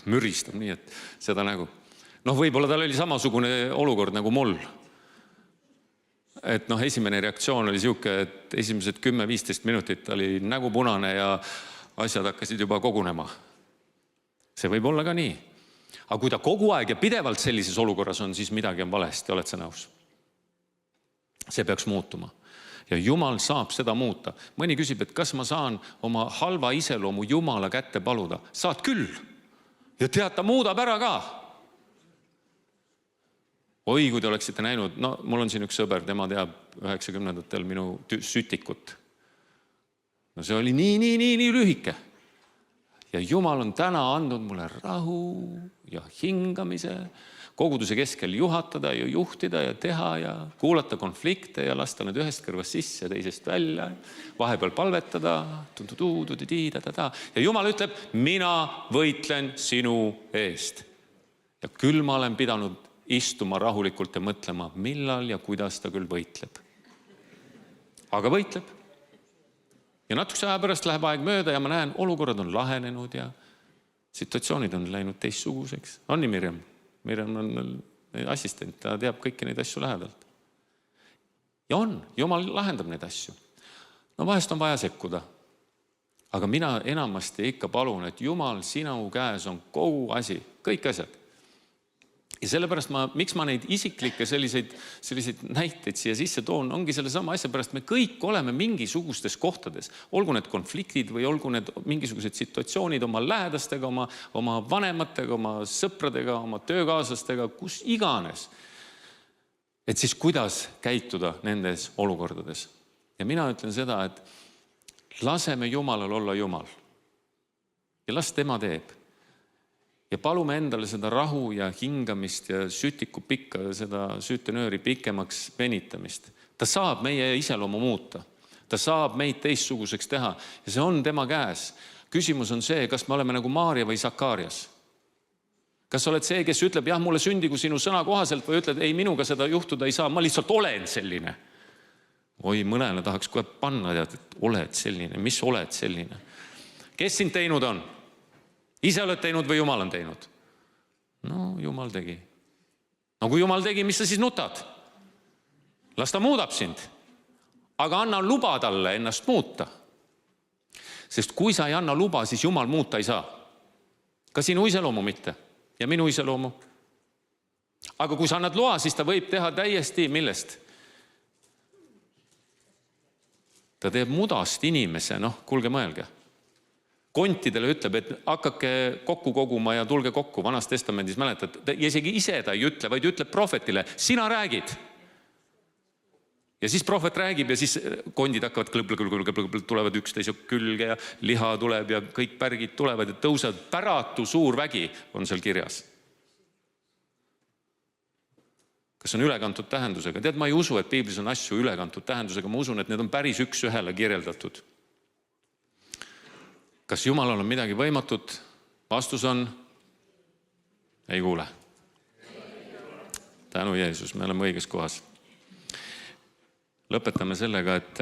müristab nii, et seda nägu. Võib-olla tal oli samasugune olukord nagu mul. Et esimene reaktsioon oli siuke, et esimesed 10-15 minutit oli nägu punane ja asjad hakkasid juba kogunema. See võib olla ka nii. Aga kui ta kogu aeg ja pidevalt sellises olukorras on, siis midagi on valesti, oled sa nõus? See peaks muutuma. Ja Jumal saab seda muuta. Mõni küsib, et kas ma saan oma halva iseloomu Jumala kätte paluda? Saad küll. Ja tead, ta muudab ära ka. Oi, kui te oleksite näinud, mul on siin üks sõber, tema teab 90-ndatel minu sütikut. No see oli nii lühike. Ja Jumal on täna andnud mulle rahu ja hingamise, koguduse keskel juhatada ja juhtida ja teha ja kuulata konflikte ja lasta need ühest kõrvast sisse ja teisest välja, vahepeal palvetada, ja Jumal ütleb, mina võitlen sinu eest. Ja küll ma olen pidanud istuma rahulikult ja mõtlema, millal ja kuidas ta küll võitleb. Aga võitleb. Ja natukese aja pärast läheb aeg mööda ja ma näen, olukorrad on lahenenud ja situatsioonid on läinud teistsuguseks. On nii Mirjam? Mirjam on assistent, ta teab kõiki neid asju lähedalt. Ja on, Jumal lahendab neid asju. No vahest on vaja sekkuda. Aga mina enamasti ikka palun, et Jumal, sinu käes on kogu asi, kõik asjad. Ja sellepärast miks ma neid isiklikke selliseid näiteid siia sisse toon, ongi selle sama asja pärast, me kõik oleme mingisugustes kohtades, olgu need konfliktid või olgu need mingisugused situatsioonid oma lähedastega, oma vanematega, oma sõpradega, oma töökaaslastega, kus iganes. Et siis kuidas käituda nendes olukordades. Ja mina ütlen seda, et laseme Jumalal olla Jumal. Ja las tema teeb. Ja palume endale seda rahu ja hingamist ja sütiku pikka, seda süütenööri pikemaks venitamist. Ta saab meie iseloomu muuta. Ta saab meid teistsuguseks teha. Ja see on tema käes. Küsimus on see, kas me oleme nagu Maarja või Sakarias. Kas oled see, kes ütleb, jah, mulle sündigu sinu sõna kohaselt või ütled, ei, minuga seda juhtuda ei saa, ma lihtsalt olen selline. Oi, mõnele tahaks kohe panna, et oled selline, mis oled selline. Kes sind teinud on? Ise oled teinud või Jumal on teinud? No, Jumal tegi. No kui Jumal tegi, mis sa siis nutad? Las ta muudab sind. Aga anna luba talle ennast muuta. Sest kui sa ei anna luba, siis Jumal muuta ei saa. Ka sinu iseloomu mitte ja minu iseloomu. Aga kui sa annad loa, siis ta võib teha täiesti millest? Ta teeb mudast inimese, kuulge mõelge. Kontidele ütleb, et hakake kokku koguma ja tulge kokku. Vanas testamendis mäletad, ja isegi ise ta ei ütle, vaid ütleb prohvetile, sina räägid. Ja siis prohvet räägib ja siis kondid hakkavad tulevad üksteise külge ja liha tuleb ja kõik pärgid tulevad ja tõusevad. Päratu suur vägi on seal kirjas. Kas on ülekantud tähendusega? Tead, ma ei usu, et piiblis on asju ülekantud tähendusega. Ma usun, et need on päris üks ühele kirjeldatud. Kas Jumalal on midagi võimatut? Vastus on, ei kuule. Tänu Jeesus, me oleme õiges kohas. Lõpetame sellega, et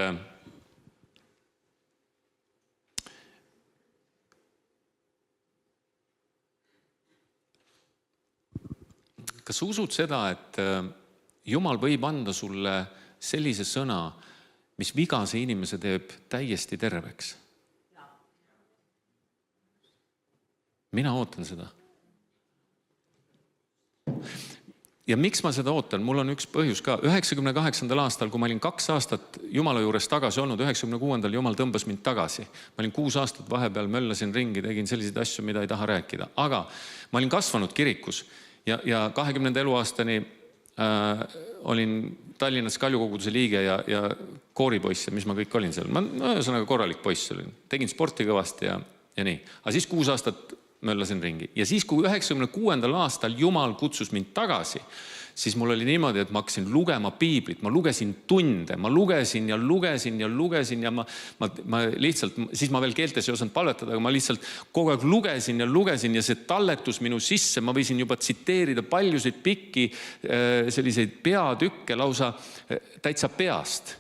kas sa usud seda, et Jumal võib anda sulle sellise sõna, mis vigase inimese teeb täiesti terveks? Mina ootan seda. Ja miks ma seda ootan? Mul on üks põhjus ka. 98. aastal, kui ma olin 2 aastat Jumala juures tagasi olnud, 96. Jumal tõmbas mind tagasi. Ma olin 6 aastat vahepeal, möllasin ringi, tegin selliseid asju, mida ei taha rääkida. Aga ma olin kasvanud kirikus ja 20. eluaastani olin Tallinnas Kaljukoguduse liige ja kooripoiss, mis ma kõik olin seal. Ma ühesõnaga korralik poiss olin. Tegin sporti kõvasti ja nii. Aga siis 6 aastat möllasin ringi. Ja siis, kui 96. aastal Jumal kutsus mind tagasi, siis mul oli niimoodi, et ma hakkasin lugema piiblit, ma lugesin tunde, ma lugesin ja ma lihtsalt, siis ma veel keeltes ei osanud palvetada, aga ma lihtsalt kogu aeg lugesin ja see talletus minu sisse, ma võisin juba tsiteerida paljusid pikki selliseid peatükke lausa täitsa peast.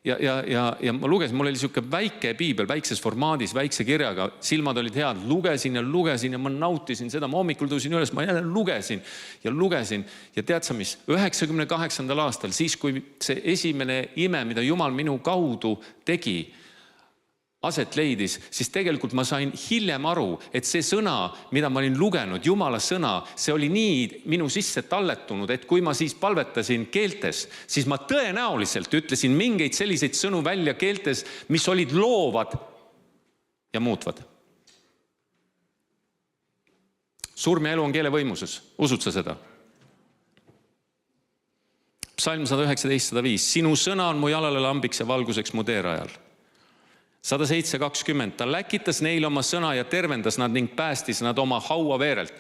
Ja ma lugesin, mul oli siuke väike piibel, väikses formaadis, väikse kirjaga, silmad olid head, lugesin ja ma nautisin seda, ma hommikul tõusin üles, ma jälle lugesin ja tead sa mis, 98. aastal, siis kui see esimene ime, mida Jumal minu kaudu tegi, aset leidis, siis tegelikult ma sain hiljem aru, et see sõna, mida ma olin lugenud, Jumala sõna, see oli nii minu sisse talletunud, et kui ma siis palvetasin keeltes, siis ma tõenäoliselt ütlesin mingeid selliseid sõnu välja keeltes, mis olid loovad ja muutvad. Surm ja elu on keele võimuses. Usud sa seda? Psalm 119:105. Sinu sõna on mu jalale lambiks ja valguseks mu teerajal. 107:20. Ta läkitas neile oma sõna ja tervendas nad ning päästis nad oma hauaveerelt.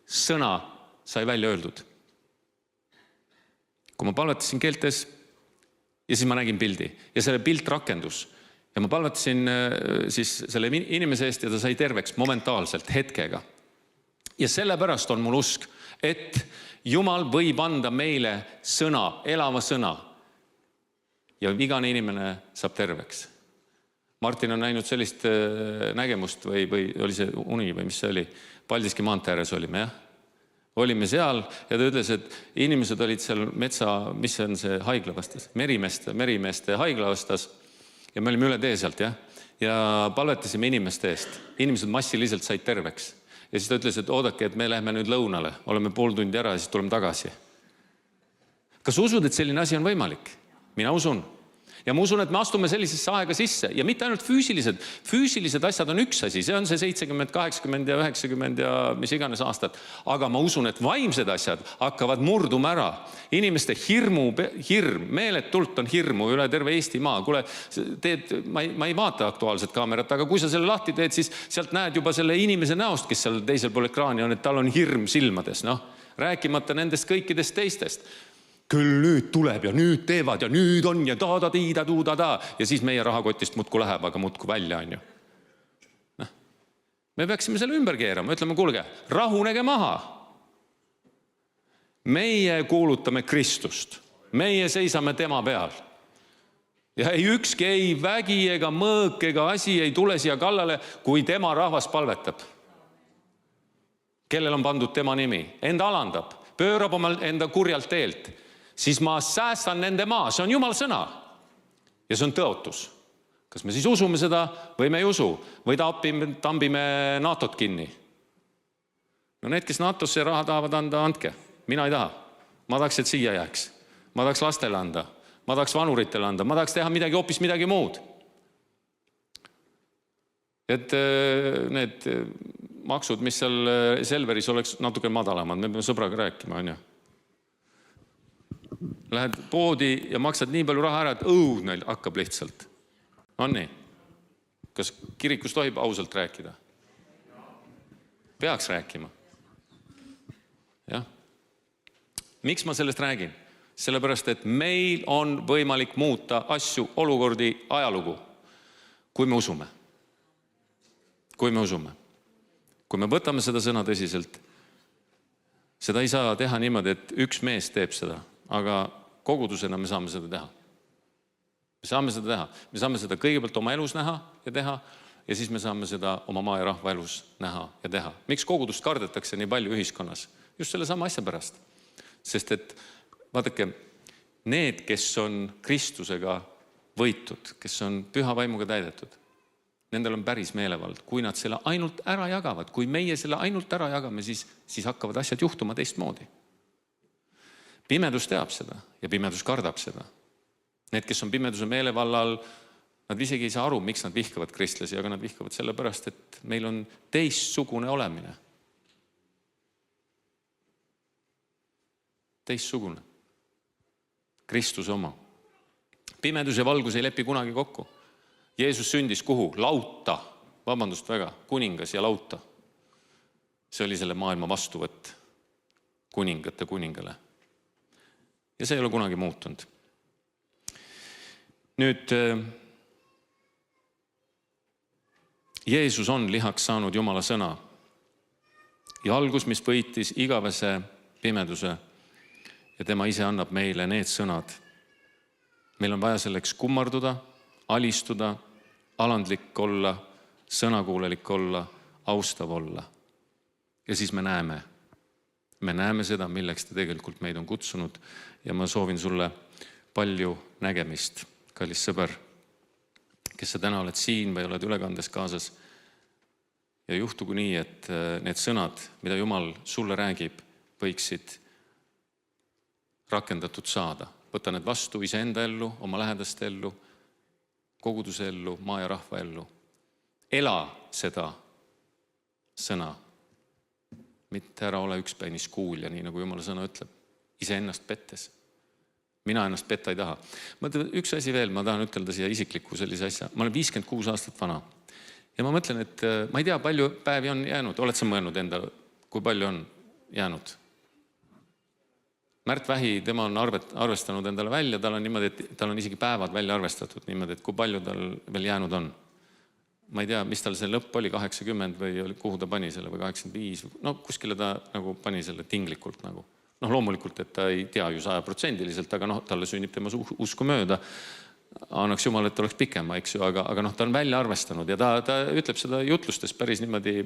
Sõna sai välja öeldud. Kui ma palvetasin keeltes ja siis ma nägin pildi ja selle pilt rakendus ja ma palvetasin siis selle inimese eest ja ta sai terveks momentaalselt, hetkega. Ja sellepärast on mul usk, et Jumal võib anda meile sõna, elava sõna ja igane inimene saab terveks. Martin on näinud sellist nägemust või oli see uni või mis see oli? Paldiski maantee ääres olime, jah? Olime seal ja ta ütles, et inimesed olid seal mis on see haigla vastas? Merimeeste haigla vastas ja me olime üle tee sealt, jah? Ja palvetasime inimeste eest. Inimesed massiliselt said terveks. Ja siis ta ütles, et oodake, et me lähme nüüd lõunale. Oleme pool tundi ära ja siis tuleme tagasi. Kas usud, et selline asi on võimalik? Mina usun. Ja ma usun, et me astume sellisesse aega sisse ja mitte ainult füüsilised. Füüsilised asjad on üks asi, see on see 70, 80 ja 90 ja mis iganes aastat. Aga ma usun, et vaimsed asjad hakkavad murduma ära. Inimeste hirm, meeletult on hirmu üle terve Eestimaa. Kuule, ma ei vaata Aktuaalset kaamerat, aga kui sa selle lahti teed, siis sealt näed juba selle inimese näost, kes seal teisel pool ekraani on, et tal on hirm silmades. Rääkimata nendest kõikidest teistest. Küll nüüd tuleb ja nüüd teevad ja nüüd on ja ta-da-tiida-tuu-da-da ja siis meie rahakotist muudku läheb, aga muudku välja on ju. Me peaksime selle ümber keerama, ütleme, kuulge, rahunege maha. Meie kuulutame Kristust, meie seisame tema peal. Ja ükski ei vägi ega mõõk ega asi ei tule siia kallale, kui tema rahvas palvetab. Kellel on pandud tema nimi, enda alandab, pöörab oma enda kurjalt teelt. Siis ma säästan nende maa. See on Jumala sõna. Ja see on tõotus. Kas me siis usume seda või me ei usu? Või tambime NATO-t kinni? No need, kes NATO-sse raha tahavad anda, andke. Mina ei taha. Ma tahaks, et siia jääks. Ma tahaks lastele anda. Ma tahaks vanuritele anda. Ma tahaks teha hoopis midagi muud. Et need maksud, mis seal Selveris oleks natuke madalamad. Me peame sõbraga rääkima, on ju. Lähed poodi ja maksad nii palju raha ära, et neil hakkab lihtsalt. On nii? Kas kirikus tohib ausalt rääkida? Peaks rääkima. Jah. Miks ma sellest räägin? Sellepärast, et meil on võimalik muuta asju, olukordi, ajalugu, kui me usume. Kui me usume. Kui me võtame seda sõna tõsiselt, seda ei saa teha niimoodi, et üks mees teeb seda. Aga kogudusena me saame seda teha. Me saame seda teha. Me saame seda kõigepealt oma elus näha ja teha ja siis me saame seda oma maa ja rahva elus näha ja teha. Miks kogudust kardetakse nii palju ühiskonnas? Just selle sama asja pärast. Sest et vaadake, need, kes on Kristusega võitud, kes on püha vaimuga täidetud, nendel on päris meelevald. Kui nad selle ainult ära jagavad, kui meie selle ainult ära jagame, siis hakkavad asjad juhtuma teistmoodi. Pimedus teab seda ja pimedus kardab seda. Need, kes on pimeduse meelevallal, nad isegi ei saa aru, miks nad vihkavad kristlasi, aga nad vihkavad selle pärast, et meil on teistsugune olemine. Teistsugune. Kristus oma. Pimedus ja valgus ei lepi kunagi kokku. Jeesus sündis kuhu? Lauta. Vabandust väga. Kuningas ja lauta. See oli selle maailma vastuvõtt. Kuningate kuningale. Ja see ei ole kunagi muutunud. Nüüd, Jeesus on lihaks saanud Jumala sõna. Ja algus, mis võitis igavese pimeduse ja tema ise annab meile need sõnad. Meil on vaja selleks kummarduda, alistuda, alandlik olla, sõnakuulelik olla, austav olla. Ja siis me näeme seda, milleks ta tegelikult meid on kutsunud ja ma soovin sulle palju nägemist, kallis sõber, kes sa täna oled siin või oled ülekandes kaasas ja juhtugu nii, et need sõnad, mida Jumal sulle räägib, võiksid rakendatud saada. Võta need vastu iseenda ellu, oma lähedaste ellu, koguduse ellu, maa ja rahva ellu. Ela seda sõna. Mitte ära ole ükspäinis kuulja, nii nagu Jumala sõna ütleb, iseennast pettes. mina ennast petta ei taha. Üks asi veel, ma tahan ütelda siia isikliku sellise asja. Ma olen 56 aastat vana. Ja ma mõtlen, et ma ei tea, palju päevi on jäänud. Oled sa mõelnud endale, kui palju on jäänud? Märt Vähi, tema on arvestanud endale välja, tal on niimoodi, et tal on isegi päevad välja arvestatud niimoodi, et kui palju tal veel jäänud on. Ma ei tea, mis tal see lõpp oli, 80 või kuhu ta pani selle või 85. No kuskile ta nagu pani selle tinglikult nagu. Noh, loomulikult, et ta ei tea ju 100%, aga talle sünnib tema usku mööda. Annaks Jumal, et oleks pikema, eks ju, aga ta on välja arvestanud ja ta ütleb seda jutlustes päris niimoodi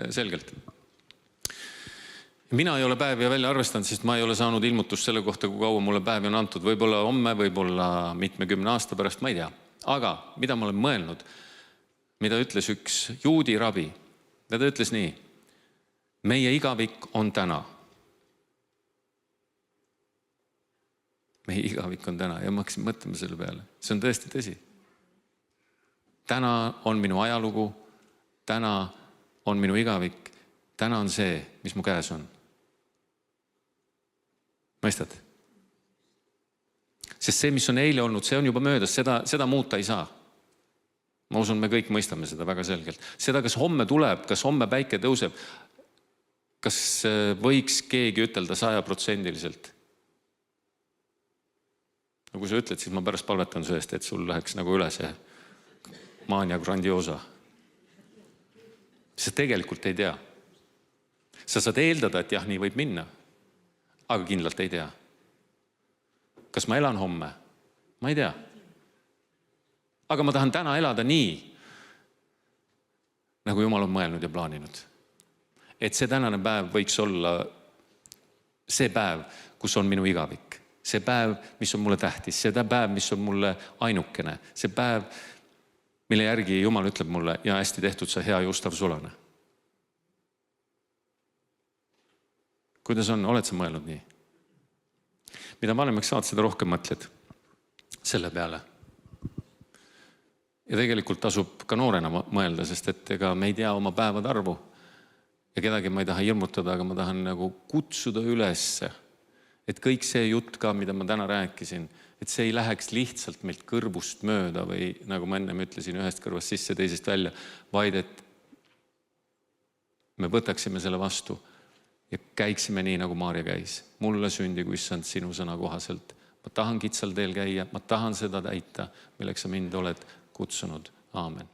selgelt. Mina ei ole päevi välja arvestanud, sest ma ei ole saanud ilmutust selle kohta, kui kaua mulle päevi on antud. Võib-olla homme, võib-olla mitmekümne aasta pärast, ma ei tea. Aga mida ma olen mõelnud, mida ütles üks juudi rabi, ta ütles nii, meie igavik on täna. Meie igavik on täna ja ma hakkasin mõtlema selle peale. See on tõesti tõsi. Täna on minu ajalugu, täna on minu igavik, täna on see, mis mu käes on. Mõistad? Sest see, mis on eile olnud, see on juba möödas, seda muuta ei saa. Ma usun, me kõik mõistame seda väga selgelt. Seda, kas homme tuleb, kas homme päike tõuseb, kas võiks keegi ütelda 100%. No kui sa ütled, siis ma pärast palvetan su eest, et sul läheks nagu üle see mania grandiosa. Sa tegelikult ei tea. Sa saad eeldada, et jah, nii võib minna, aga kindlalt ei tea. Kas ma elan homme? Ma ei tea. Aga ma tahan täna elada nii, nagu Jumal on mõelnud ja plaaninud. Et see tänane päev võiks olla see päev, kus on minu igavik. See päev, mis on mulle tähtis, see päev, mis on mulle ainukene, see päev, mille järgi Jumal ütleb mulle ja hästi tehtud sa hea Justav Sulane. Kuidas on, oled sa mõelnud nii? Mida vanemaks saad, seda rohkem mõtled selle peale. Ja tegelikult tasub ka noorena mõelda, sest et ega me ei tea oma päevade arvu. Ja kedagi ma ei taha hirmutada, aga ma tahan nagu kutsuda ülesse, et kõik see jutt ka, mida ma täna rääkisin, et see ei läheks lihtsalt meilt kõrvust mööda või nagu ma ennem ütlesin, ühest kõrvast sisse, teisest välja, vaid et me võtaksime selle vastu ja käiksime nii, nagu Maarja käis. Mulle sündigu issand sinu sõna kohaselt. Ma tahan kitsal teel käia, ma tahan seda täita, milleks sa mind oled kutsunud. Aamen.